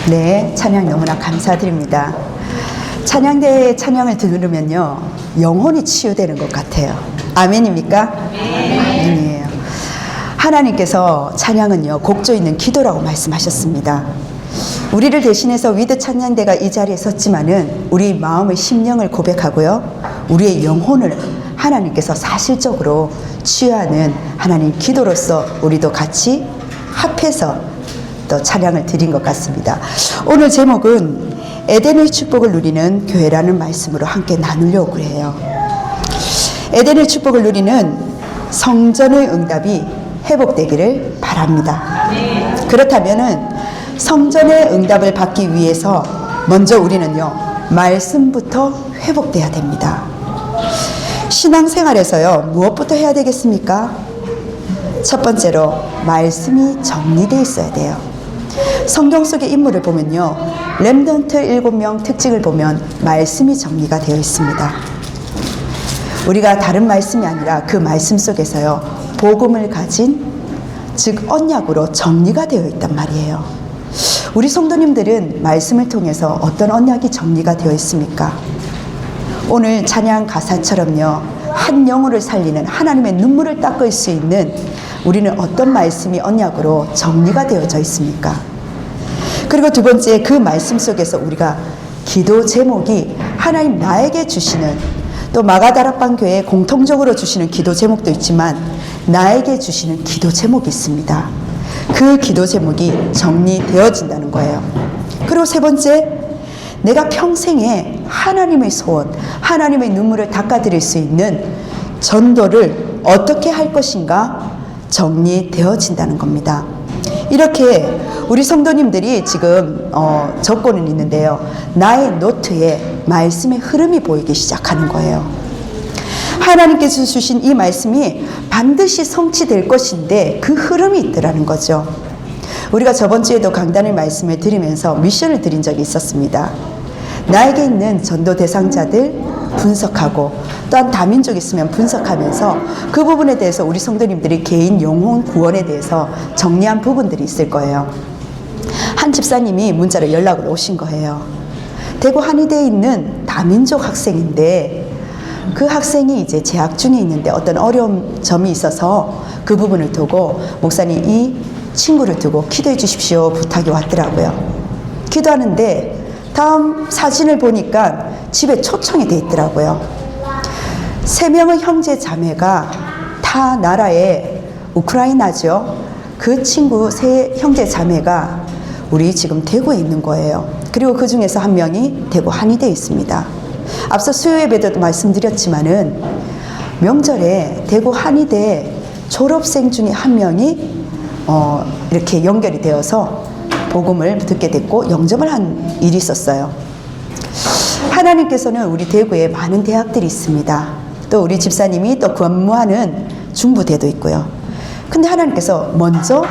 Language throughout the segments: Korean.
네, 찬양 너무나 감사드립니다. 찬양대의 찬양을 들으면요, 영혼이 치유되는 것 같아요. 아멘입니까? 아멘이에요. 하나님께서 찬양은요, 곡조 있는 기도라고 말씀하셨습니다. 우리를 대신해서 위드 찬양대가 이 자리에 섰지만은 우리 마음의 심령을 고백하고요, 우리의 영혼을 하나님께서 사실적으로 치유하는 하나님 기도로서 우리도 같이 합해서 또 찬양을 드린 것 같습니다. 오늘 제목은 에덴의 축복을 누리는 교회라는 말씀으로 함께 나누려고 해요. 에덴의 축복을 누리는 성전의 응답이 회복되기를 바랍니다. 그렇다면은 성전의 응답을 받기 위해서 먼저 우리는요, 말씀부터 회복돼야 됩니다. 신앙생활에서요, 무엇부터 해야 되겠습니까? 첫 번째로 말씀이 정리되어 있어야 돼요. 성경 속의 인물을 보면요, 렘넌트 7명 특징을 보면 말씀이 정리가 되어 있습니다. 우리가 다른 말씀이 아니라 그 말씀 속에서요, 복음을 가진, 즉 언약으로 정리가 되어 있단 말이에요. 우리 성도님들은 말씀을 통해서 어떤 언약이 정리가 되어 있습니까? 오늘 찬양 가사처럼요, 한 영혼을 살리는 하나님의 눈물을 닦을 수 있는 우리는 어떤 말씀이 언약으로 정리가 되어져 있습니까? 그리고 두 번째, 그 말씀 속에서 우리가 기도 제목이 하나님 나에게 주시는, 또 마가다락방 교회에 공통적으로 주시는 기도 제목도 있지만 나에게 주시는 기도 제목이 있습니다. 그 기도 제목이 정리되어진다는 거예요. 그리고 세 번째, 내가 평생에 하나님의 소원, 하나님의 눈물을 닦아드릴 수 있는 전도를 어떻게 할 것인가 정리되어진다는 겁니다. 이렇게 우리 성도님들이 지금 적고는 있는데요, 나의 노트에 말씀의 흐름이 보이기 시작하는 거예요. 하나님께서 주신 이 말씀이 반드시 성취될 것인데 그 흐름이 있더라는 거죠. 우리가 저번 주에도 강단의 말씀을 드리면서 미션을 드린 적이 있었습니다. 나에게 있는 전도 대상자들 분석하고, 또한 다민족 있으면 분석하면서 그 부분에 대해서 우리 성도님들이 개인 영혼 구원에 대해서 정리한 부분들이 있을 거예요. 한 집사님이 문자로 연락을 오신 거예요. 대구 한의대에 있는 다민족 학생인데 그 학생이 이제 재학 중에 있는데 어떤 어려운 점이 있어서 그 부분을 두고 목사님 이 친구를 두고 기도해 주십시오 부탁이 왔더라고요. 기도하는데 다음 사진을 보니까 집에 초청이 돼 있더라고요. 3명의 형제 자매가 타 나라의 우크라이나죠. 그 친구 3 형제 자매가 우리 지금 대구에 있는 거예요. 그리고 그 중에서 한 명이 대구 한의대에 있습니다. 앞서 수요 예배도 말씀드렸지만은 명절에 대구 한의대 졸업생 중에 한 명이 이렇게 연결이 되어서 복음을 듣게 됐고 영접을 한 일이 있었어요. 하나님께서는 우리 대구에 많은 대학들이 있습니다. 또 우리 집사님이 또 근무하는 중부대도 있고요. 근데 하나님께서 먼저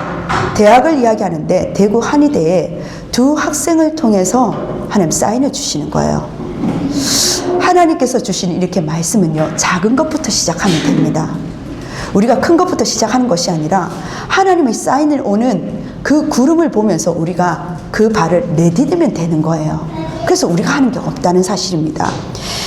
대학을 이야기하는데 대구 한의대에 2 학생을 통해서 하나님 사인을 주시는 거예요. 하나님께서 주신 이렇게 말씀은요, 작은 것부터 시작하면 됩니다. 우리가 큰 것부터 시작하는 것이 아니라 하나님의 사인을 오는 그 구름을 보면서 우리가 그 발을 내디디면 되는 거예요. 그래서 우리가 하는 게 없다는 사실입니다.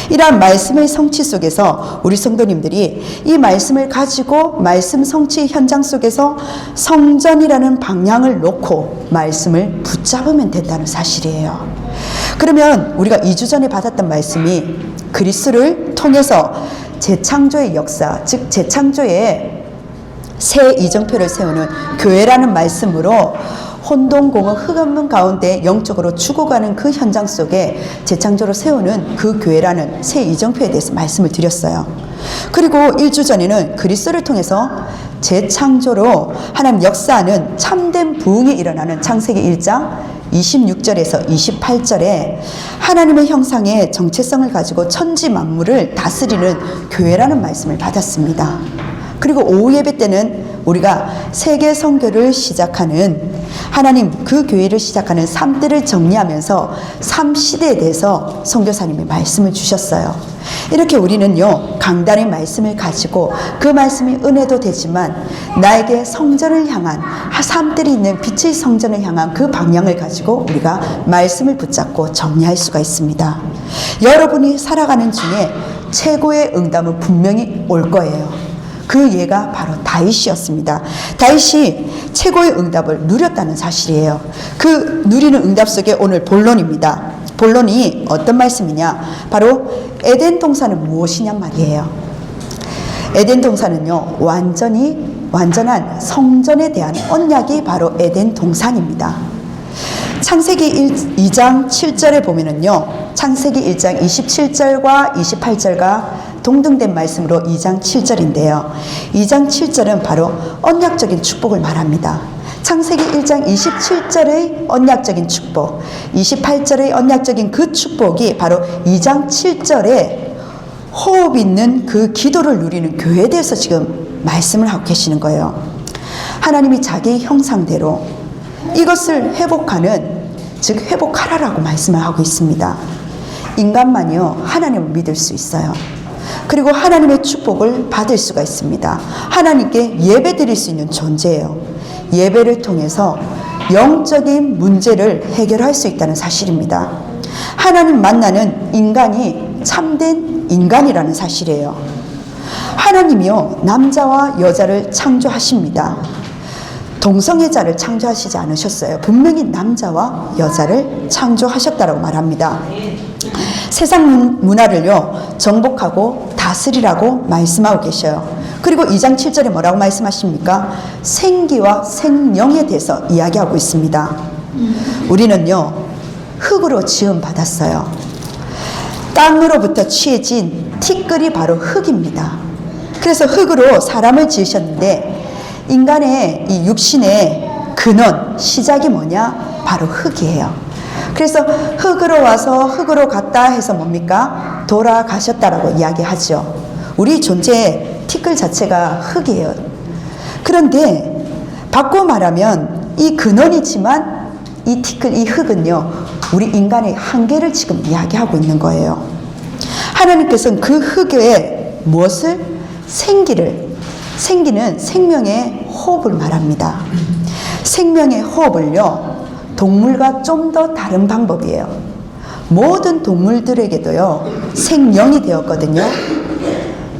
이러한 말씀의 성취 속에서 우리 성도님들이 이 말씀을 가지고 말씀 성취 현장 속에서 성전이라는 방향을 놓고 말씀을 붙잡으면 된다는 사실이에요. 그러면 우리가 2주 전에 받았던 말씀이 그리스도를 통해서 재창조의 역사, 즉 재창조의 새 이정표를 세우는 교회라는 말씀으로 혼동공허 흑암문 가운데 영적으로 죽어가는 그 현장 속에 재창조로 세우는 그 교회라는 새 이정표에 대해서 말씀을 드렸어요. 그리고 1주 전에는 그리스도를 통해서 재창조로 하나님 역사하는 참된 부흥이 일어나는 창세기 1장 26절에서 28절에 하나님의 형상의 정체성을 가지고 천지 만물을 다스리는 교회라는 말씀을 받았습니다. 그리고 오후 예배 때는 우리가 세계 선교를 시작하는 하나님 그 교회를 시작하는 삶들을 정리하면서 삶 시대에 대해서 선교사님이 말씀을 주셨어요. 이렇게 우리는요 강단의 말씀을 가지고 그 말씀이 은혜도 되지만 나에게 성전을 향한 삶들이 있는 빛의 성전을 향한 그 방향을 가지고 우리가 말씀을 붙잡고 정리할 수가 있습니다. 여러분이 살아가는 중에 최고의 응답은 분명히 올 거예요. 그 예가 바로 다윗이었습니다. 다윗이 최고의 응답을 누렸다는 사실이에요. 그 누리는 응답 속에 오늘 본론입니다. 본론이 어떤 말씀이냐? 바로 에덴 동산은 무엇이냐 말이에요. 에덴 동산은요 완전한 성전에 대한 언약이 바로 에덴 동산입니다. 창세기 2장 7절에 보면은요 창세기 1장 27절과 28절과 동등된 말씀으로 2장 7절인데요. 2장 7절은 바로 언약적인 축복을 말합니다. 창세기 1장 27절의 언약적인 축복, 28절의 언약적인 그 축복이 바로 2장 7절에 호흡 있는 그 기도를 누리는 교회에 대해서 지금 말씀을 하고 계시는 거예요. 하나님이 자기 형상대로 이것을 회복하는, 즉 회복하라라고 말씀을 하고 있습니다. 인간만이요 하나님을 믿을 수 있어요. 그리고 하나님의 축복을 받을 수가 있습니다. 하나님께 예배 드릴 수 있는 존재예요. 예배를 통해서 영적인 문제를 해결할 수 있다는 사실입니다. 하나님 만나는 인간이 참된 인간이라는 사실이에요. 하나님이요 남자와 여자를 창조하십니다. 동성애자를 창조하시지 않으셨어요. 분명히 남자와 여자를 창조하셨다라고 말합니다. 세상 문화를요 정복하고 다스리라고 말씀하고 계셔요. 그리고 2장 7절에 뭐라고 말씀하십니까? 생기와 생명에 대해서 이야기하고 있습니다. 우리는요 흙으로 지음 받았어요. 땅으로부터 취해진 티끌이 바로 흙입니다. 그래서 흙으로 사람을 지으셨는데 인간의 이 육신의 근원, 시작이 뭐냐? 바로 흙이에요. 그래서 흙으로 와서 흙으로 갔다 해서 뭡니까? 돌아가셨다라고 이야기하죠. 우리 존재의 티끌 자체가 흙이에요. 그런데 바꿔 말하면 이 근원이지만 이 티끌, 이 흙은요 우리 인간의 한계를 지금 이야기하고 있는 거예요. 하나님께서는 그 흙에 무엇을? 생기는 생명의 호흡을 말합니다. 생명의 호흡을요 동물과 좀 더 다른 방법이에요. 모든 동물들에게도요 생명이 되었거든요.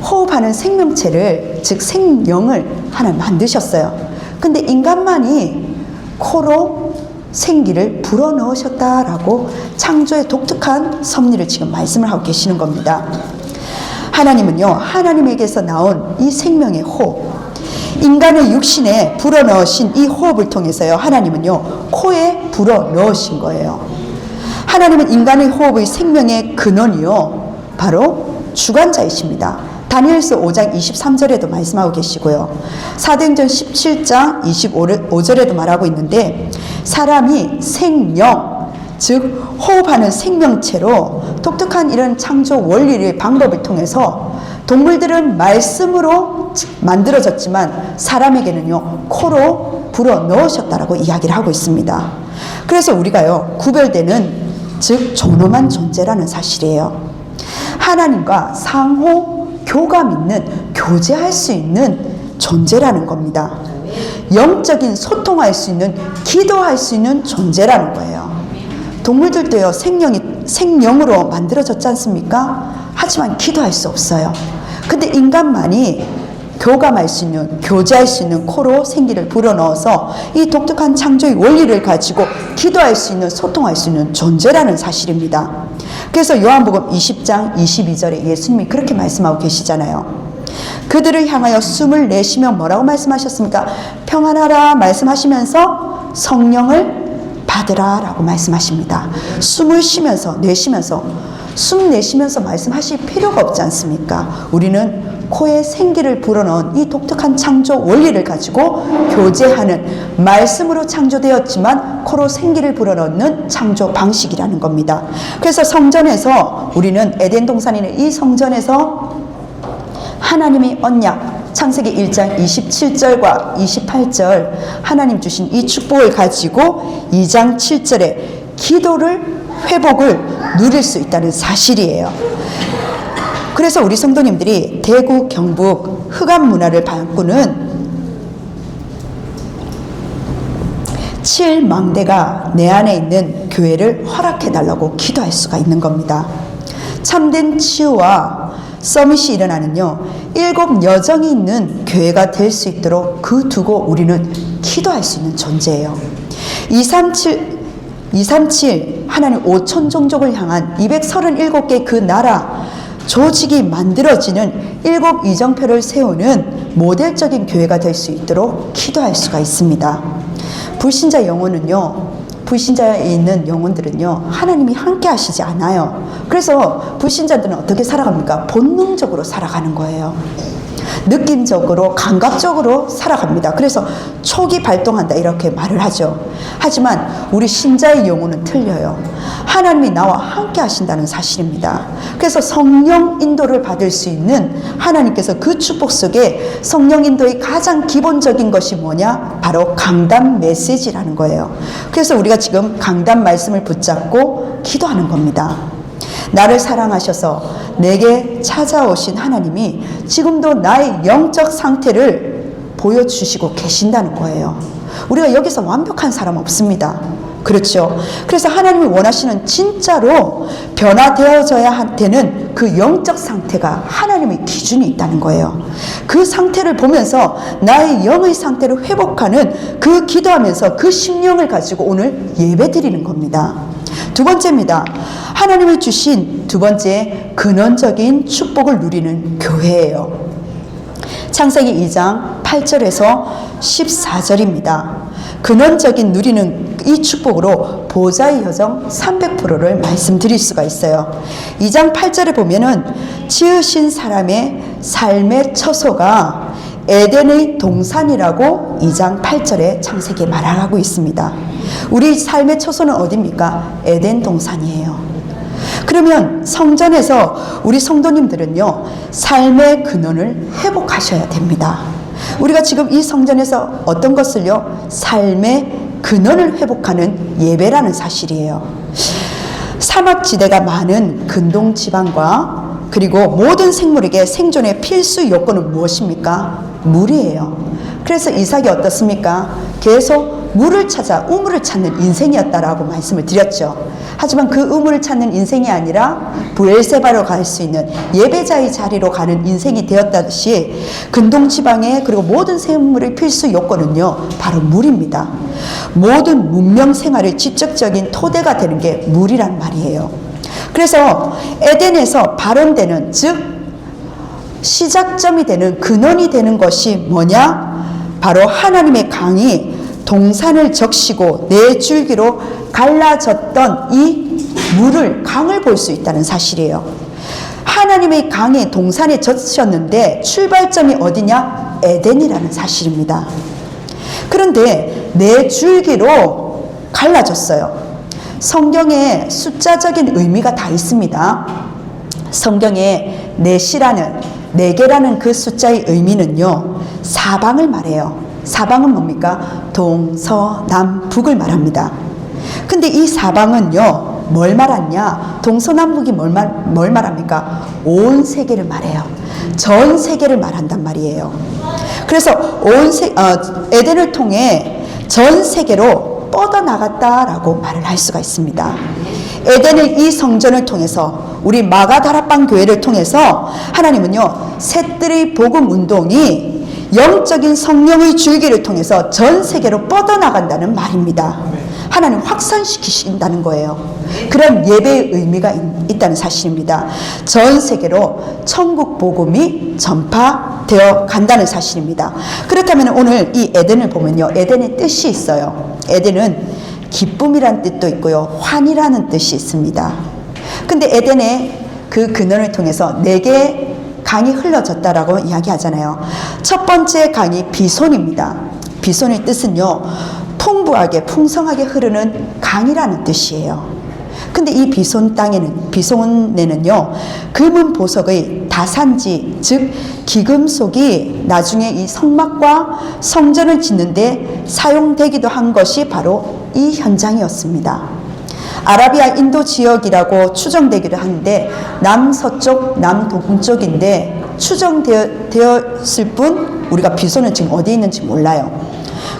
호흡하는 생명체를, 즉 생명을 하나 만드셨어요. 근데 인간만이 코로 생기를 불어넣으셨다라고 창조의 독특한 섭리를 지금 말씀을 하고 계시는 겁니다. 하나님은요 하나님에게서 나온 이 생명의 호흡, 인간의 육신에 불어넣으신 이 호흡을 통해서요 하나님은요 코에 불어넣으신 거예요. 하나님은 인간의 호흡의 생명의 근원이요 바로 주관자이십니다. 다니엘서 5장 23절에도 말씀하고 계시고요. 사도행전 17장 25절에도 말하고 있는데 사람이 생명, 즉 호흡하는 생명체로 독특한 이런 창조 원리의 방법을 통해서 동물들은 말씀으로 만들어졌지만 사람에게는요 코로 불어 넣으셨다라고 이야기를 하고 있습니다. 그래서 우리가요 구별되는, 즉 존엄한 존재라는 사실이에요. 하나님과 상호 교감 있는, 교제할 수 있는 존재라는 겁니다. 영적인 소통할 수 있는, 기도할 수 있는 존재라는 거예요. 동물들도요 생명으로 만들어졌지 않습니까? 하지만 기도할 수 없어요. 근데 인간만이 교감할 수 있는, 교제할 수 있는 코로 생기를 불어넣어서 이 독특한 창조의 원리를 가지고 기도할 수 있는, 소통할 수 있는 존재라는 사실입니다. 그래서 요한복음 20장 22절에 예수님이 그렇게 말씀하고 계시잖아요. 그들을 향하여 숨을 내쉬며 뭐라고 말씀하셨습니까? 평안하라 말씀하시면서 성령을 받으라 라고 말씀하십니다. 숨을 쉬면서 내쉬면서, 숨 내쉬면서 말씀하실 필요가 없지 않습니까? 우리는 코에 생기를 불어넣은 이 독특한 창조 원리를 가지고 교제하는, 말씀으로 창조되었지만 코로 생기를 불어넣는 창조 방식이라는 겁니다. 그래서 성전에서, 우리는 에덴 동산에 있는 이 성전에서 하나님의 언약, 창세기 1장 27절과 28절 하나님 주신 이 축복을 가지고 2장 7절에 기도를 회복을 누릴 수 있다는 사실이에요. 그래서 우리 성도님들이 대구, 경북 흑암 문화를 바꾸는 7망대가 내 안에 있는 교회를 허락해달라고 기도할 수가 있는 겁니다. 참된 치유와 서밋이 일어나는요, 7 여정이 있는 교회가 될 수 있도록 그 두고 우리는 기도할 수 있는 존재예요. 237 하나님 5천 종족을 향한 237개 그 나라 조직이 만들어지는 7 이정표를 세우는 모델적인 교회가 될 수 있도록 기도할 수가 있습니다. 불신자 영혼은요, 불신자에 있는 영혼들은요, 하나님이 함께 하시지 않아요. 그래서 불신자들은 어떻게 살아갑니까? 본능적으로 살아가는 거예요. 느낌적으로, 감각적으로 살아갑니다. 그래서 촉이 발동한다 이렇게 말을 하죠. 하지만 우리 신자의 영혼은 틀려요. 하나님이 나와 함께 하신다는 사실입니다. 그래서 성령 인도를 받을 수 있는 하나님께서 그 축복 속에 성령 인도의 가장 기본적인 것이 뭐냐? 바로 강단 메시지라는 거예요. 그래서 우리가 지금 강단 말씀을 붙잡고 기도하는 겁니다. 나를 사랑하셔서 내게 찾아오신 하나님이 지금도 나의 영적 상태를 보여주시고 계신다는 거예요. 우리가 여기서 완벽한 사람 없습니다. 그렇죠. 그래서 하나님이 원하시는 진짜로 변화되어져야 되는 그 영적 상태가 하나님의 기준이 있다는 거예요. 그 상태를 보면서 나의 영의 상태를 회복하는 그 기도하면서 그 심령을 가지고 오늘 예배 드리는 겁니다. 두 번째입니다. 하나님이 주신 두 번째 근원적인 축복을 누리는 교회예요. 창세기 2장 8절에서 14절입니다. 근원적인 누리는 이 축복으로 보좌의 여정 300%를 말씀드릴 수가 있어요. 2장 8절에 보면은 지으신 사람의 삶의 처소가 에덴의 동산이라고 2장 8절에 창세기에 말하고 있습니다. 우리 삶의 처소는 어디입니까? 에덴 동산이에요. 그러면 성전에서 우리 성도님들은요, 삶의 근원을 회복하셔야 됩니다. 우리가 지금 이 성전에서 어떤 것을요? 삶의 근원을 회복하는 예배라는 사실이에요. 사막지대가 많은 근동 지방과 그리고 모든 생물에게 생존의 필수 요건은 무엇입니까? 물이에요. 그래서 이삭이 어떻습니까? 계속 물을 찾아 우물을 찾는 인생이었다라고 말씀을 드렸죠. 하지만 그 우물을 찾는 인생이 아니라 브엘세바로 갈 수 있는 예배자의 자리로 가는 인생이 되었다듯이 근동지방의 그리고 모든 생물의 필수 요건은요, 바로 물입니다. 모든 문명 생활의 직접적인 토대가 되는 게 물이란 말이에요. 그래서 에덴에서 발원되는, 즉 시작점이 되는, 근원이 되는 것이 뭐냐? 바로 하나님의 강이 동산을 적시고 네 줄기로 갈라졌던 이 물을, 강을 볼 수 있다는 사실이에요. 하나님의 강이 동산에 젖으셨는데 출발점이 어디냐? 에덴이라는 사실입니다. 그런데 네 줄기로 갈라졌어요. 성경에 숫자적인 의미가 다 있습니다. 성경에 네 개라는 그 숫자의 의미는요, 사방을 말해요. 사방은 뭡니까? 동, 서, 남, 북을 말합니다. 근데 이 사방은요, 뭘 말하냐? 동서남북이 뭘 말합니까? 온 세계를 말해요. 전 세계를 말한단 말이에요. 그래서 에덴을 통해 전 세계로 뻗어나갔다라고 말을 할 수가 있습니다. 에덴의 이 성전을 통해서, 우리 마가다락방 교회를 통해서 하나님은요, 셋들의 복음 운동이 영적인 성령의 줄기를 통해서 전 세계로 뻗어나간다는 말입니다. 하나님 확산시키신다는 거예요. 그런 예배의 의미가 있다는 사실입니다. 전 세계로 천국 복음이 전파되어 간다는 사실입니다. 그렇다면 오늘 이 에덴을 보면요, 에덴의 뜻이 있어요. 에덴은 기쁨이란 뜻도 있고요, 환이라는 뜻이 있습니다. 근데 에덴의 그 근원을 통해서 4개의 강이 흘러졌다라고 이야기하잖아요. 첫 번째 강이 비손입니다. 비손의 뜻은요, 풍부하게 풍성하게 흐르는 강이라는 뜻이에요. 근데 이 비손에는요, 금은 보석의 다산지, 즉 기금속이 나중에 이 성막과 성전을 짓는데 사용되기도 한 것이 바로 이 현장이었습니다. 아라비아 인도 지역이라고 추정되기도 하는데 남서쪽, 남동쪽인데 추정되었을 뿐 우리가 비손은 지금 어디에 있는지 몰라요.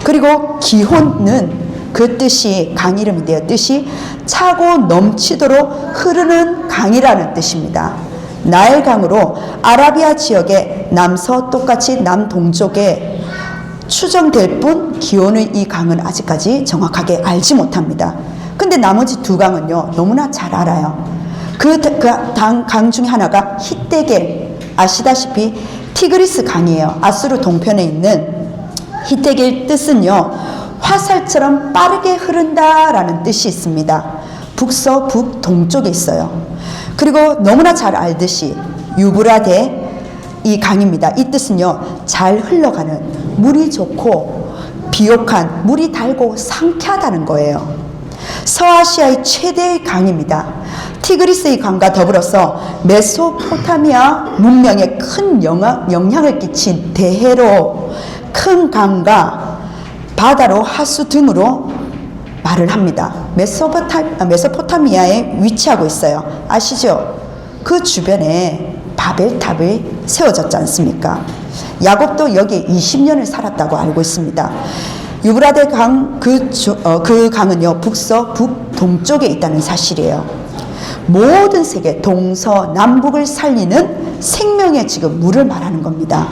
그리고 기혼은 그 뜻이 강 이름인데요. 뜻이 차고 넘치도록 흐르는 강이라는 뜻입니다. 나일강으로 아라비아 지역의 남서 똑같이 남동쪽에 추정될 뿐 기온의 이 강은 아직까지 정확하게 알지 못합니다. 근데 나머지 두 강은요, 너무나 잘 알아요. 강 중에 하나가 히데겔, 아시다시피 티그리스 강이에요. 아수르 동편에 있는 히데겔 뜻은요, 화살처럼 빠르게 흐른다라는 뜻이 있습니다. 북서 북동쪽에 있어요. 그리고 너무나 잘 알듯이 유브라데 이 강입니다. 이 뜻은요, 잘 흘러가는, 물이 좋고 비옥한, 물이 달고 상쾌하다는 거예요. 서아시아의 최대의 강입니다. 티그리스의 강과 더불어서 메소포타미아 문명에 큰 영향을 끼친 대해로 큰 강과 바다로 하수 등으로 말을 합니다. 메소포타미아에 위치하고 있어요. 아시죠? 그 주변에 바벨탑이 세워졌지 않습니까? 야곱도 여기 20년을 살았다고 알고 있습니다. 유브라데 강, 그 강은요, 북서 북동쪽에 있다는 사실이에요. 모든 세계 동서남북을 살리는 생명의 지금 물을 말하는 겁니다.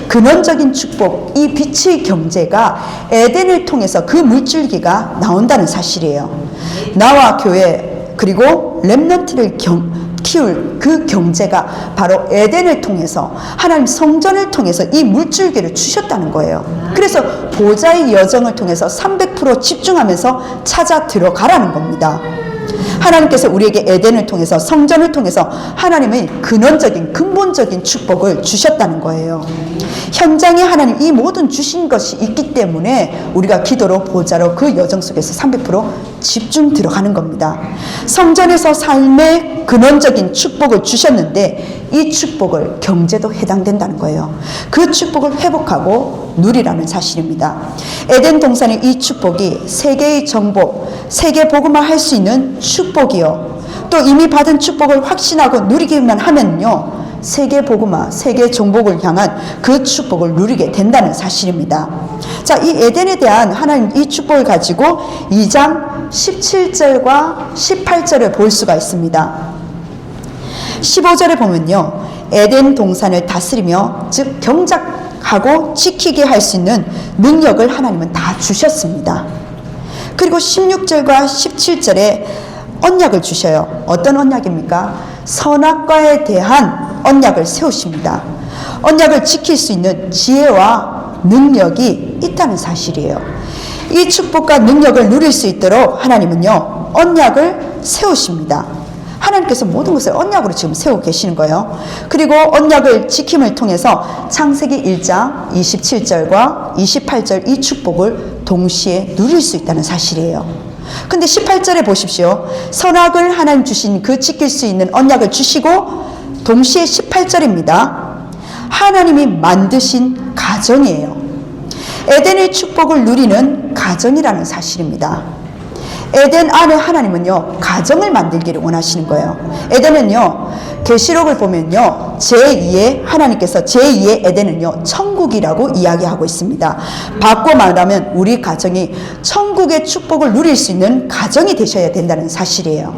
근원적인 축복, 이 빛의 경제가 에덴을 통해서 그 물줄기가 나온다는 사실이에요. 나와 교회 그리고 렘넌트를 키울 그 경제가 바로 에덴을 통해서 하나님 성전을 통해서 이 물줄기를 주셨다는 거예요. 그래서 보좌의 여정을 통해서 300% 집중하면서 찾아 들어가라는 겁니다. 하나님께서 우리에게 에덴을 통해서 성전을 통해서 하나님의 근원적인 근본적인 축복을 주셨다는 거예요. 현장에 하나님 이 모든 주신 것이 있기 때문에 우리가 기도로 보좌로 그 여정 속에서 300% 집중 들어가는 겁니다. 성전에서 삶의 근원적인 축복을 주셨는데 이 축복을 경제도 해당된다는 거예요. 그 축복을 회복하고 누리라는 사실입니다. 에덴 동산의 이 축복이 세계의 정복, 세계 복음화 할 수 있는 축복이요. 또 이미 받은 축복을 확신하고 누리기만 하면요, 세계 복음화, 세계 정복을 향한 그 축복을 누리게 된다는 사실입니다. 자, 이 에덴에 대한 하나님 이 축복을 가지고 2장 17절과 18절을 볼 수가 있습니다. 15절에 보면요, 에덴 동산을 다스리며 즉 경작하고 지키게 할 수 있는 능력을 하나님은 다 주셨습니다. 그리고 16절과 17절에 언약을 주셔요. 어떤 언약입니까? 선악과에 대한 언약을 세우십니다. 언약을 지킬 수 있는 지혜와 능력이 있다는 사실이에요. 이 축복과 능력을 누릴 수 있도록 하나님은요, 언약을 세우십니다. 하나님께서 모든 것을 언약으로 지금 세우고 계시는 거예요. 그리고 언약을 지킴을 통해서 창세기 1장 27절과 28절 이 축복을 동시에 누릴 수 있다는 사실이에요. 근데 18절에 보십시오. 선악을 하나님 주신 그 지킬 수 있는 언약을 주시고 동시에 18절입니다. 하나님이 만드신 가정이에요. 에덴의 축복을 누리는 가정이라는 사실입니다. 에덴 안에 하나님은요, 가정을 만들기를 원하시는 거예요. 에덴은요, 계시록을 보면요, 제2의 하나님께서 제2의 에덴은요, 천국이라고 이야기하고 있습니다. 바꿔 말하면 우리 가정이 천국의 축복을 누릴 수 있는 가정이 되셔야 된다는 사실이에요.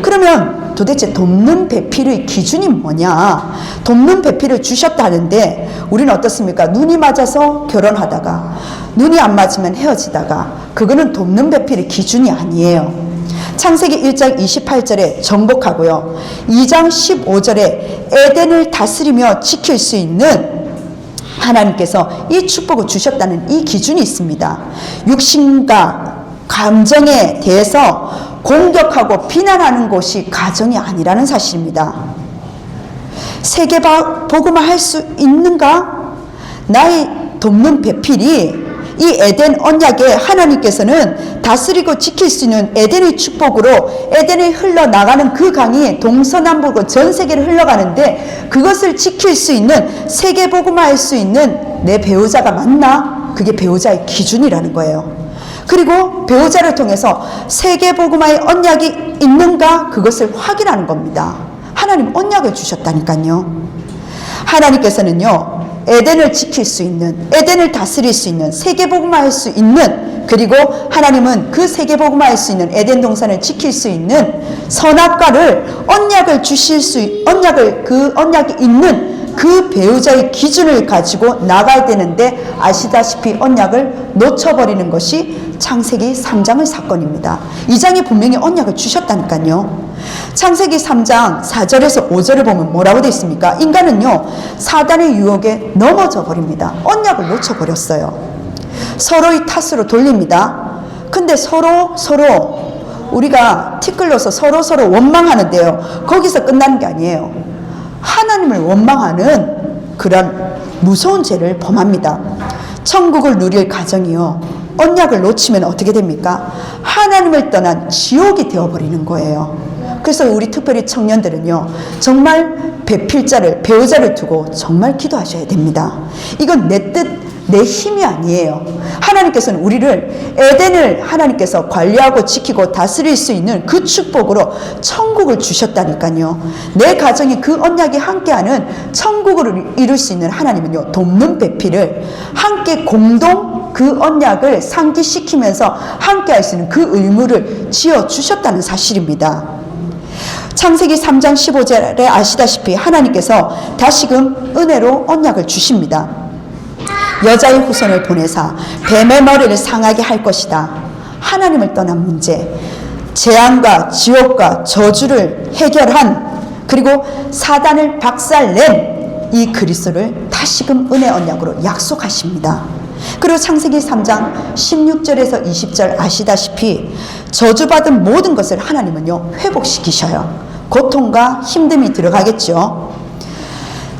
그러면 도대체 돕는 배필의 기준이 뭐냐? 돕는 배필을 주셨다는데 우리는 어떻습니까? 눈이 맞아서 결혼하다가 눈이 안 맞으면 헤어지다가 그거는 돕는 배필의 기준이 아니에요. 창세기 1장 28절에 정복하고요, 2장 15절에 에덴을 다스리며 지킬 수 있는 하나님께서 이 축복을 주셨다는 이 기준이 있습니다. 육신과 감정에 대해서 공격하고 비난하는 것이 가정이 아니라는 사실입니다. 세계 복음화 할 수 있는가? 나의 돕는 배필이 이 에덴 언약에 하나님께서는 다스리고 지킬 수 있는 에덴의 축복으로 에덴에 흘러나가는 그 강이 동서남북으로 전 세계를 흘러가는데 그것을 지킬 수 있는 세계복음화할 수 있는 내 배우자가 맞나? 그게 배우자의 기준이라는 거예요. 그리고 배우자를 통해서 세계복음화의 언약이 있는가? 그것을 확인하는 겁니다. 하나님 언약을 주셨다니까요. 하나님께서는요, 에덴을 지킬 수 있는, 에덴을 다스릴 수 있는, 세계복음화할 수 있는, 그리고 하나님은 그 세계복음화할 수 있는 에덴 동산을 지킬 수 있는 선악과를 언약을 주실 수, 그 언약이 있는 그 배우자의 기준을 가지고 나가야 되는데 아시다시피 언약을 놓쳐버리는 것이 창세기 3장의 사건입니다. 2장에 분명히 언약을 주셨다니까요. 창세기 3장 4절에서 5절을 보면 뭐라고 되어 있습니까? 인간은요, 사단의 유혹에 넘어져 버립니다. 언약을 놓쳐버렸어요. 서로의 탓으로 돌립니다. 근데 서로 우리가 티끌러서 서로 원망하는데요, 거기서 끝나는 게 아니에요. 하나님을 원망하는 그런 무서운 죄를 범합니다. 천국을 누릴 가정이요, 언약을 놓치면 어떻게 됩니까? 하나님을 떠난 지옥이 되어버리는 거예요. 그래서 우리 특별히 청년들은요, 정말 배필자를, 배우자를 두고 정말 기도하셔야 됩니다. 이건 내 뜻, 내 힘이 아니에요. 하나님께서는 우리를 에덴을 하나님께서 관리하고 지키고 다스릴 수 있는 그 축복으로 천국을 주셨다니까요. 내 가정이 그 언약이 함께하는 천국을 이룰 수 있는 하나님은요, 돕는 배필을 함께 공동 그 언약을 상기시키면서 함께할 수 있는 그 의무를 지어주셨다는 사실입니다. 창세기 3장 15절에 아시다시피 하나님께서 다시금 은혜로 언약을 주십니다. 여자의 후손을 보내사 뱀의 머리를 상하게 할 것이다. 하나님을 떠난 문제, 재앙과 지옥과 저주를 해결한, 그리고 사단을 박살낸 이 그리스도를 다시금 은혜 언약으로 약속하십니다. 그리고 창세기 3장 16절에서 20절 아시다시피 저주받은 모든 것을 하나님은요, 회복시키셔요. 고통과 힘듦이 들어가겠죠.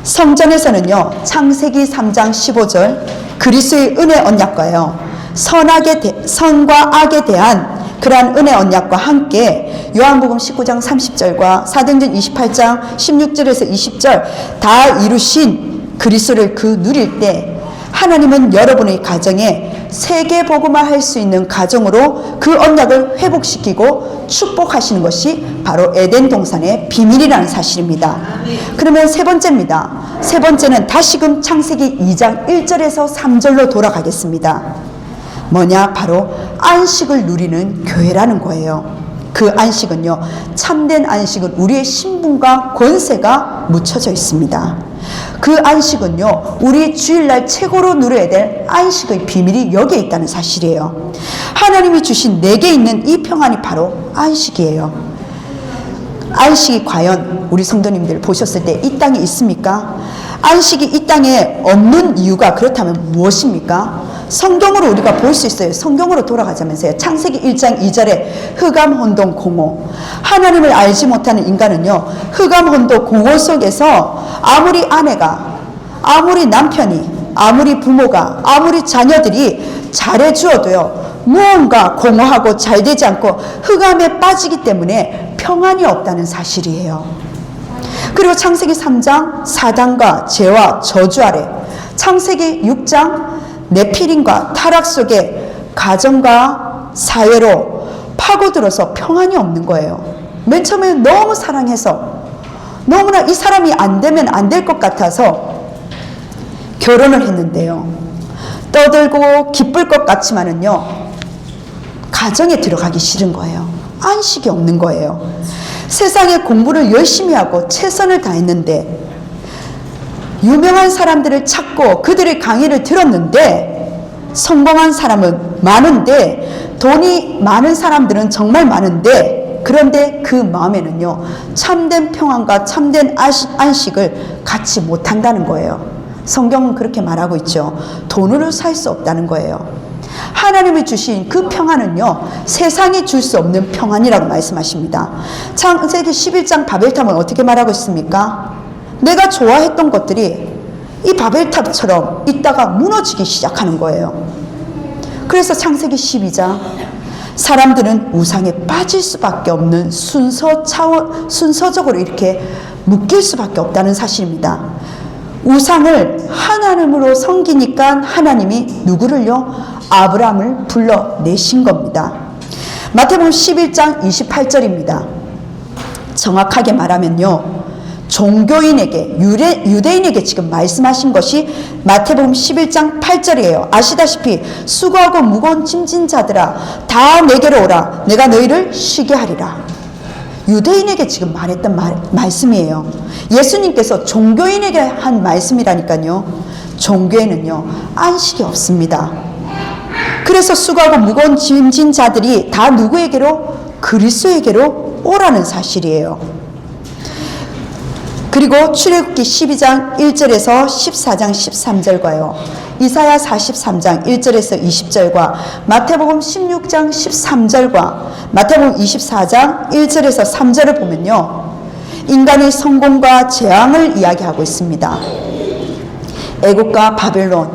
성전에서는요, 창세기 3장 15절 그리스도의 은혜 언약과요, 선과 악에 대한 그러한 은혜 언약과 함께 요한복음 19장 30절과 사도행전 28장 16절에서 20절 다 이루신 그리스도를 그 누릴 때 하나님은 여러분의 가정에 세계복음화할 수 있는 가정으로 그 언약을 회복시키고 축복하시는 것이 바로 에덴 동산의 비밀이라는 사실입니다. 그러면 세 번째입니다. 세 번째는 다시금 창세기 2장 1절에서 3절로 돌아가겠습니다. 뭐냐? 바로 안식을 누리는 교회라는 거예요. 그 안식은요, 참된 안식은 우리의 신분과 권세가 묻혀져 있습니다. 그 안식은요, 우리 주일날 최고로 누려야 될 안식의 비밀이 여기에 있다는 사실이에요. 하나님이 주신 내게 있는 이 평안이 바로 안식이에요. 안식이 과연 우리 성도님들 보셨을 때 이 땅에 있습니까? 안식이 이 땅에 없는 이유가 그렇다면 무엇입니까? 성경으로 우리가 볼 수 있어요. 성경으로 돌아가자면서요. 창세기 1장 2절에 흑암 혼돈 공허. 하나님을 알지 못하는 인간은요, 흑암 혼돈 공허 속에서 아무리 아내가, 아무리 남편이, 아무리 부모가, 아무리 자녀들이 잘해주어도요, 무언가 공허하고 잘되지 않고 흑암에 빠지기 때문에 평안이 없다는 사실이에요. 그리고 창세기 3장 사단과 죄와 저주 아래, 창세기 6장 네피림과 타락 속에 가정과 사회로 파고들어서 평안이 없는 거예요. 맨 처음에 너무 사랑해서 너무나 이 사람이 안 되면 안 될 것 같아서 결혼을 했는데요, 떠들고 기쁠 것 같지만은요, 가정에 들어가기 싫은 거예요. 안식이 없는 거예요. 세상에 공부를 열심히 하고 최선을 다했는데, 유명한 사람들을 찾고 그들의 강의를 들었는데, 성공한 사람은 많은데, 돈이 많은 사람들은 정말 많은데, 그런데 그 마음에는요, 참된 평안과 참된 안식을 갖지 못한다는 거예요. 성경은 그렇게 말하고 있죠. 돈으로 살 수 없다는 거예요. 하나님이 주신 그 평안은요, 세상이 줄 수 없는 평안이라고 말씀하십니다. 창세기 11장 바벨탑은 어떻게 말하고 있습니까? 내가 좋아했던 것들이 이 바벨탑처럼 있다가 무너지기 시작하는 거예요. 그래서 창세기 12장 사람들은 우상에 빠질 수밖에 없는 순서적으로 이렇게 묶일 수밖에 없다는 사실입니다. 우상을 하나님으로 섬기니까 하나님이 누구를요? 아브라함을 불러내신 겁니다. 마태복음 11장 28절입니다. 정확하게 말하면요, 종교인에게, 유대인에게 지금 말씀하신 것이 마태복음 11장 8절이에요. 아시다시피 수고하고 무거운 짐진 자들아 다 내게로 오라, 내가 너희를 쉬게 하리라. 유대인에게 지금 말했던 말씀이에요. 예수님께서 종교인에게 한 말씀이라니까요. 종교에는요 안식이 없습니다. 그래서 수고하고 무거운 짐진 자들이 다 누구에게로? 그리스도에게로 오라는 사실이에요. 그리고 출애굽기 12장 1절에서 14장 13절과요, 이사야 43장 1절에서 20절과 마태복음 16장 13절과 마태복음 24장 1절에서 3절을 보면요, 인간의 성공과 재앙을 이야기하고 있습니다. 애국과 바벨론,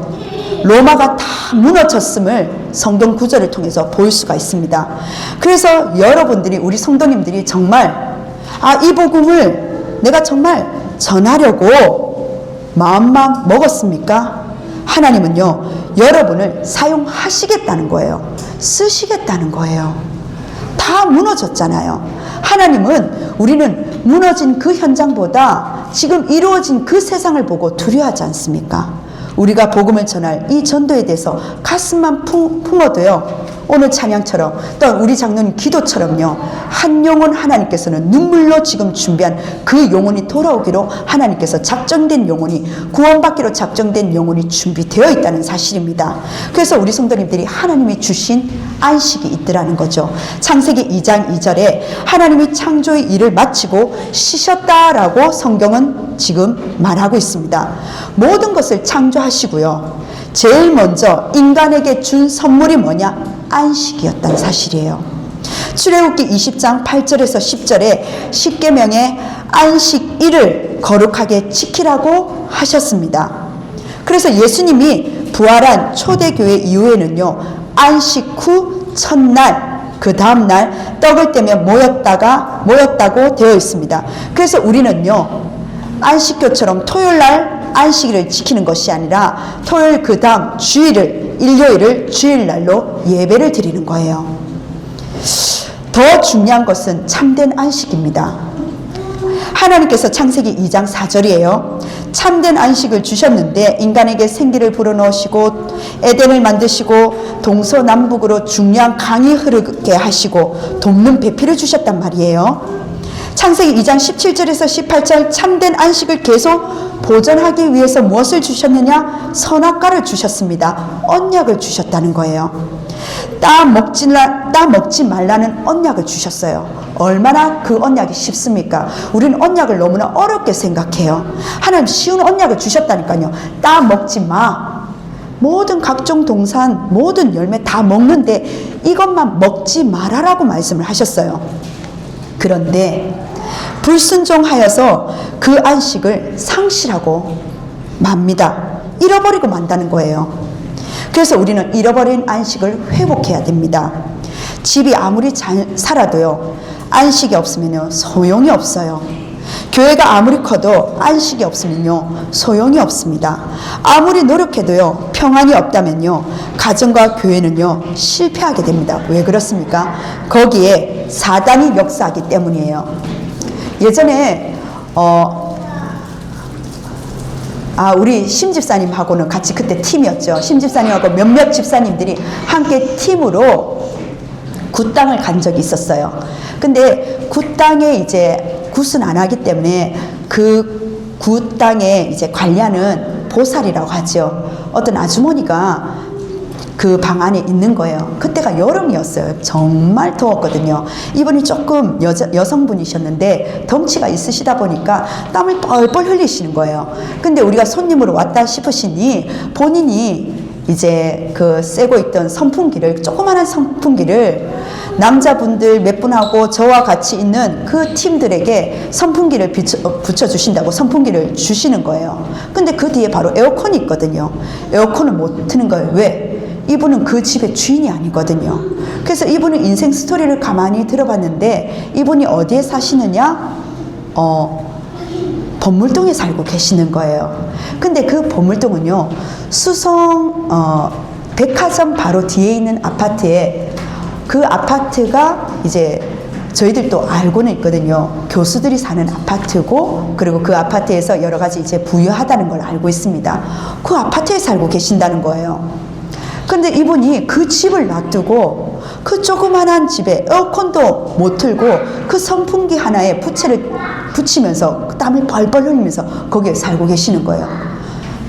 로마가 다 무너졌음을 성경 구절을 통해서 볼 수가 있습니다. 그래서 여러분들이, 우리 성도님들이 정말 이 복음을 내가 정말 전하려고 마음만 먹었습니까? 하나님은요 여러분을 사용하시겠다는 거예요. 쓰시겠다는 거예요. 다 무너졌잖아요. 하나님은 우리는 무너진 그 현장보다 지금 이루어진 그 세상을 보고 두려워하지 않습니까? 우리가 복음을 전할 이 전도에 대해서 가슴만 품어도요, 오늘 찬양처럼 또 우리 장로님 기도처럼요, 한 영혼 하나님께서는 눈물로 지금 준비한 그 영혼이 돌아오기로 하나님께서 작정된 영혼이, 구원받기로 작정된 영혼이 준비되어 있다는 사실입니다. 그래서 우리 성도님들이 하나님이 주신 안식이 있더라는 거죠. 창세기 2장 2절에 하나님이 창조의 일을 마치고 쉬셨다라고 성경은 지금 말하고 있습니다. 모든 것을 창조하시고요, 제일 먼저 인간에게 준 선물이 뭐냐? 안식이었다는 사실이에요. 출애굽기 20장 8절에서 10절에 십계명에 안식일을 거룩하게 지키라고 하셨습니다. 그래서 예수님이 부활한 초대교회 이후에는요, 안식 후 첫날, 그 다음날 떡을 떼며 모였다고 되어 있습니다. 그래서 우리는요, 안식교처럼 토요일날 안식일을 지키는 것이 아니라 토요일 그 다음 주일을, 일요일을 주일날로 예배를 드리는 거예요. 더 중요한 것은 참된 안식입니다. 하나님께서 창세기 2장 4절이에요. 참된 안식을 주셨는데 인간에게 생기를 불어넣으시고 에덴을 만드시고 동서남북으로 중요한 강이 흐르게 하시고 돕는 배필을 주셨단 말이에요. 창세기 2장 17절에서 18절, 참된 안식을 계속 보존하기 위해서 무엇을 주셨느냐? 선악과를 주셨습니다. 언약을 주셨다는 거예요. 따 먹지 말라는 언약을 주셨어요. 얼마나 그 언약이 쉽습니까? 우리는 언약을 너무나 어렵게 생각해요. 하나님 쉬운 언약을 주셨다니까요. 따 먹지 마. 모든 각종 동산, 모든 열매 다 먹는데 이것만 먹지 말아라고 말씀을 하셨어요. 그런데 불순종하여서 그 안식을 상실하고 맙니다. 잃어버리고 만다는 거예요. 그래서 우리는 잃어버린 안식을 회복해야 됩니다. 집이 아무리 잘 살아도요, 안식이 없으면요 소용이 없어요. 교회가 아무리 커도 안식이 없으면요 소용이 없습니다. 아무리 노력해도요 평안이 없다면요 가정과 교회는요 실패하게 됩니다. 왜 그렇습니까? 거기에 사단이 역사하기 때문이에요. 예전에 우리 심집사님하고는 같이 그때 팀이었죠. 심집사님하고 몇몇 집사님들이 함께 팀으로 굿땅을 간 적이 있었어요. 근데 굿땅에 이제 굿은 안 하기 때문에 그 굿땅에 이제 관리하는 보살이라고 하죠. 어떤 아주머니가 그 방 안에 있는 거예요. 그때가 여름이었어요. 정말 더웠거든요. 이분이 조금 여성분이셨는데 덩치가 있으시다 보니까 땀을 뻘뻘 흘리시는 거예요. 근데 우리가 손님으로 왔다 싶으시니 본인이 이제 그 쐬고 있던 선풍기를, 조그마한 선풍기를 남자분들 몇 분하고 저와 같이 있는 그 팀들에게 선풍기를 붙여주신다고 선풍기를 주시는 거예요. 근데 그 뒤에 바로 에어컨이 있거든요. 에어컨을 못 트는 거예요. 왜? 이분은 그 집의 주인이 아니거든요. 그래서 이분은 인생 스토리를 가만히 들어봤는데 이분이 어디에 사시느냐? 범물동에 살고 계시는 거예요. 근데 그 범물동은요, 수성 백화점 바로 뒤에 있는 아파트에, 그 아파트가 이제 저희들도 알고는 있거든요. 교수들이 사는 아파트고, 그리고 그 아파트에서 여러 가지 이제 부유하다는 걸 알고 있습니다. 그 아파트에 살고 계신다는 거예요. 근데 이분이 그 집을 놔두고 그 조그만한 집에 에어컨도 못 틀고 그 선풍기 하나에 부채를 붙이면서 땀을 벌벌 흘리면서 거기에 살고 계시는 거예요.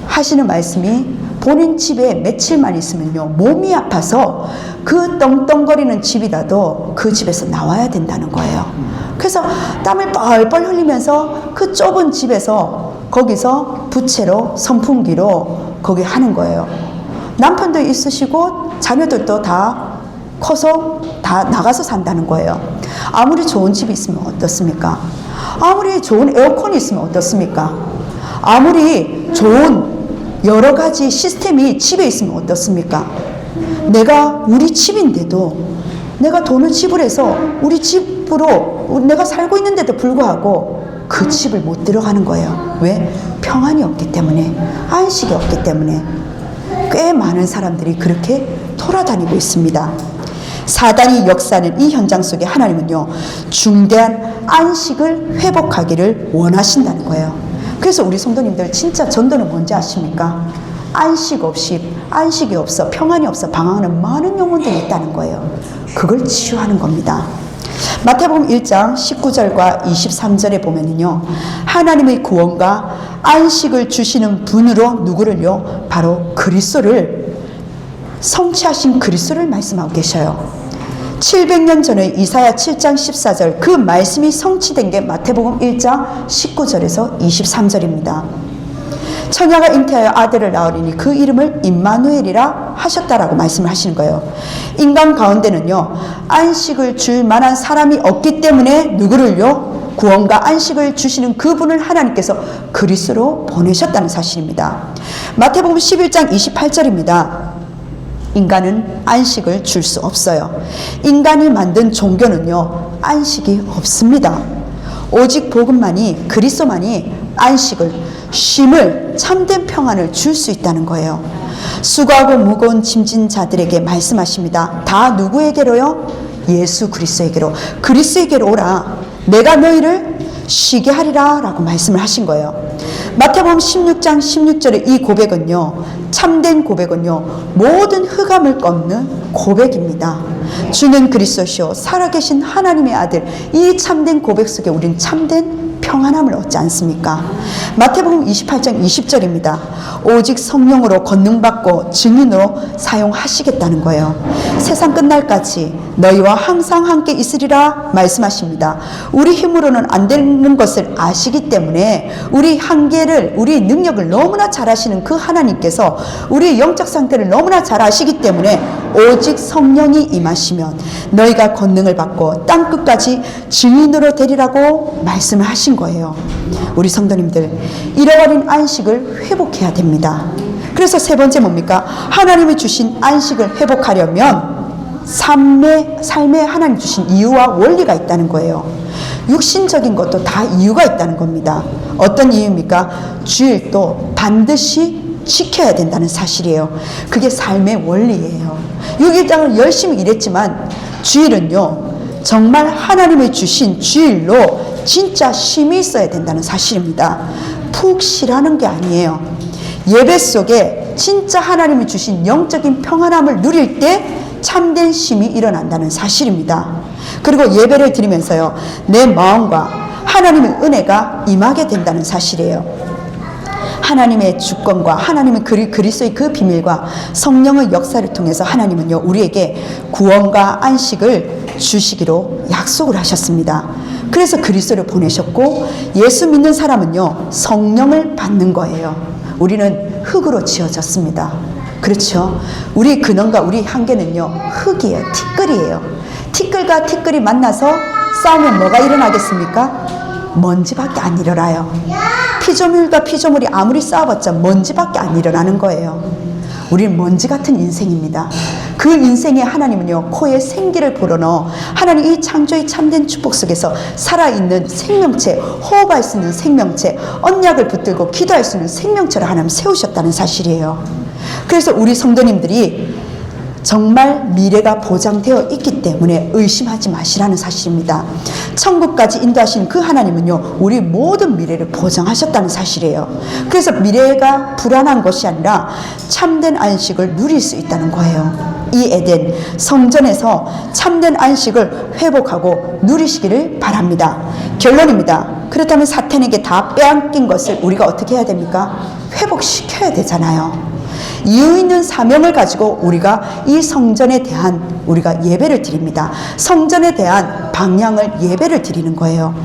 하시는 말씀이 본인 집에 며칠만 있으면요, 몸이 아파서 그 떵떵거리는 집이라도 그 집에서 나와야 된다는 거예요. 그래서 땀을 뻘뻘 흘리면서 그 좁은 집에서 거기서 부채로 선풍기로 거기 하는 거예요. 남편도 있으시고 자녀들도 다 커서 다 나가서 산다는 거예요. 아무리 좋은 집이 있으면 어떻습니까? 아무리 좋은 에어컨이 있으면 어떻습니까? 아무리 좋은 여러 가지 시스템이 집에 있으면 어떻습니까? 내가 우리 집인데도 내가 돈을 지불해서 우리 집으로 내가 살고 있는데도 불구하고 그 집을 못 들어가는 거예요. 왜? 평안이 없기 때문에, 안식이 없기 때문에. 꽤 많은 사람들이 그렇게 돌아다니고 있습니다. 사단이 역사하는 이 현장 속에 하나님은요, 중대한 안식을 회복하기를 원하신다는 거예요. 그래서 우리 성도님들 진짜 전도는 뭔지 아십니까? 안식이 없어, 평안이 없어 방황하는 많은 영혼들이 있다는 거예요. 그걸 치유하는 겁니다. 마태복음 1장 19절과 23절에 보면은요, 하나님의 구원과 안식을 주시는 분으로 누구를요? 바로 그리스도를, 성취하신 그리스도를 말씀하고 계셔요. 700년 전에 이사야 7장 14절 그 말씀이 성취된 게 마태복음 1장 19절에서 23절입니다. 처녀가 잉태하여 아들을 낳으리니 그 이름을 임마누엘이라 하셨다라고 말씀을 하시는 거예요. 인간 가운데는요, 안식을 줄 만한 사람이 없기 때문에 누구를요? 구원과 안식을 주시는 그분을 하나님께서 그리스도로 보내셨다는 사실입니다. 마태복음 11장 28절입니다. 인간은 안식을 줄 수 없어요. 인간이 만든 종교는요, 안식이 없습니다. 오직 복음만이, 그리스도만이 안식을, 쉼을, 참된 평안을 줄 수 있다는 거예요. 수고하고 무거운 짐진 자들에게 말씀하십니다. 다 누구에게로요? 예수 그리스도에게로. 그리스도에게로 오라. 내가 너희를 쉬게 하리라 라고 말씀을 하신 거예요. 마태복음 16장 16절의 이 고백은요, 참된 고백은요, 모든 흑암을 꺾는 고백입니다. 주는 그리스도시요 살아계신 하나님의 아들, 이 참된 고백 속에 우리는 참된 평안함을 얻지 않습니까? 마태복음 28장 20절입니다. 오직 성령으로 권능받고 증인으로 사용하시겠다는 거예요. 세상 끝날까지 너희와 항상 함께 있으리라 말씀하십니다. 우리 힘으로는 안 되는 것을 아시기 때문에 우리 한계를, 우리 능력을 너무나 잘 아시는 그 하나님께서 우리의 영적 상태를 너무나 잘 아시기 때문에 오직 성령이 임하시면 너희가 권능을 받고 땅끝까지 증인으로 되리라고 말씀을 하신 거예요. 우리 성도님들, 잃어버린 안식을 회복해야 됩니다. 그래서 세 번째 뭡니까? 하나님이 주신 안식을 회복하려면 삶에 하나님 주신 이유와 원리가 있다는 거예요. 육신적인 것도 다 이유가 있다는 겁니다. 어떤 이유입니까? 주일도 반드시 지켜야 된다는 사실이에요. 그게 삶의 원리예요. 6일장을 열심히 일했지만 주일은요, 정말 하나님이 주신 주일로 진짜 쉼이 있어야 된다는 사실입니다. 푹 쉬라는 게 아니에요. 예배 속에 진짜 하나님이 주신 영적인 평안함을 누릴 때 참된 쉼이 일어난다는 사실입니다. 그리고 예배를 드리면서요, 내 마음과 하나님의 은혜가 임하게 된다는 사실이에요. 하나님의 주권과 하나님의 그리스도의 그 비밀과 성령의 역사를 통해서 하나님은요, 우리에게 구원과 안식을 주시기로 약속을 하셨습니다. 그래서 그리스도를 보내셨고, 예수 믿는 사람은요, 성령을 받는 거예요. 우리는 흙으로 지어졌습니다. 그렇죠? 우리 근원과 우리 한계는요, 흙이에요. 티끌이에요. 티끌과 티끌이 만나서 싸우면 뭐가 일어나겠습니까? 먼지밖에 안 일어나요. 피조물과 피조물이 아무리 싸워봤자 먼지밖에 안 일어나는 거예요. 우리는 먼지 같은 인생입니다. 그 인생에 하나님은요, 코에 생기를 불어넣어 하나님 이 창조의 참된 축복 속에서 살아있는 생명체, 호흡할 수 있는 생명체, 언약을 붙들고 기도할 수 있는 생명체를 하나님 세우셨다는 사실이에요. 그래서 우리 성도님들이 정말 미래가 보장되어 있기 때문에 의심하지 마시라는 사실입니다. 천국까지 인도하신 그 하나님은요, 우리 모든 미래를 보장하셨다는 사실이에요. 그래서 미래가 불안한 것이 아니라 참된 안식을 누릴 수 있다는 거예요. 이 에덴 성전에서 참된 안식을 회복하고 누리시기를 바랍니다. 결론입니다. 그렇다면 사탄에게 다 빼앗긴 것을 우리가 어떻게 해야 됩니까? 회복시켜야 되잖아요. 이유 있는 사명을 가지고 우리가 이 성전에 대한 우리가 예배를 드립니다. 성전에 대한 방향을 예배를 드리는 거예요.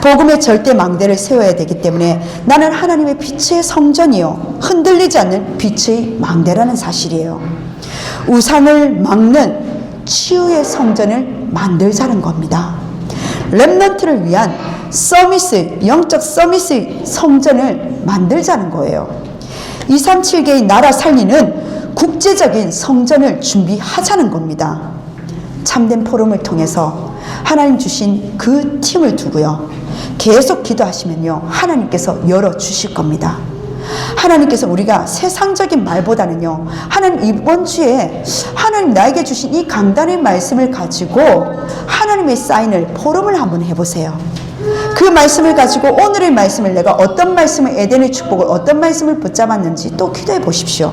복음의 절대 망대를 세워야 되기 때문에 나는 하나님의 빛의 성전이요, 흔들리지 않는 빛의 망대라는 사실이에요. 우상을 막는 치유의 성전을 만들자는 겁니다. 렘넌트를 위한 서미스, 영적 서미스 성전을 만들자는 거예요. 237개의 나라 살리는 국제적인 성전을 준비하자는 겁니다. 참된 포럼을 통해서 하나님 주신 그 팀을 두고요, 계속 기도하시면요, 하나님께서 열어주실 겁니다. 하나님께서 우리가 세상적인 말보다는요, 하나님 이번 주에 하나님 나에게 주신 이 강단의 말씀을 가지고 하나님의 사인을 포럼을 한번 해보세요. 그 말씀을 가지고 오늘의 말씀을 내가 어떤 말씀을, 에덴의 축복을 어떤 말씀을 붙잡았는지 또 기도해 보십시오.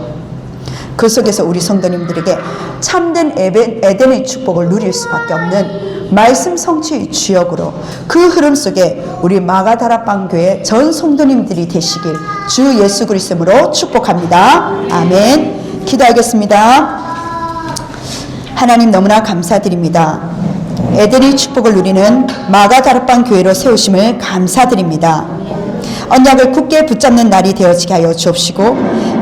그 속에서 우리 성도님들에게 참된 에덴의 축복을 누릴 수밖에 없는 말씀 성취의 주역으로 그 흐름 속에 우리 마가다락방 교회 전 성도님들이 되시길 주 예수 그리스도로 축복합니다. 아멘. 기도하겠습니다. 하나님 너무나 감사드립니다. 에덴의 축복을 누리는 마가다락방 교회로 세우심을 감사드립니다. 언약을 굳게 붙잡는 날이 되어지게 하여 주옵시고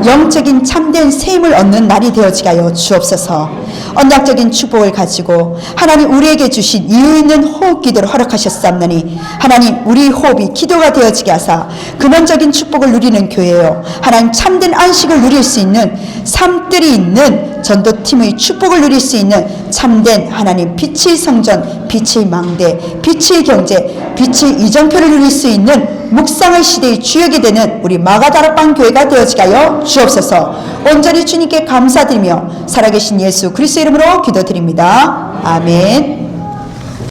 영적인 참된 세임을 얻는 날이 되어지게 하여 주옵소서. 언약적인 축복을 가지고 하나님 우리에게 주신 이유 있는 호흡 기도를 허락하셨사옵나니 하나님 우리 호흡이 기도가 되어지게 하사 근원적인 축복을 누리는 교회요, 하나님 참된 안식을 누릴 수 있는 삶들이 있는 전도팀의 축복을 누릴 수 있는 참된 하나님 빛의 성전, 빛의 망대, 빛의 경제, 빛의 이정표를 누릴 수 있는 묵상의 시대의 주역이 되는 우리 마가다락방 교회가 되어지게 하여 주옵소서. 온전히 주님께 감사드리며 살아계신 예수 그리스도 이름으로 기도드립니다. 아멘.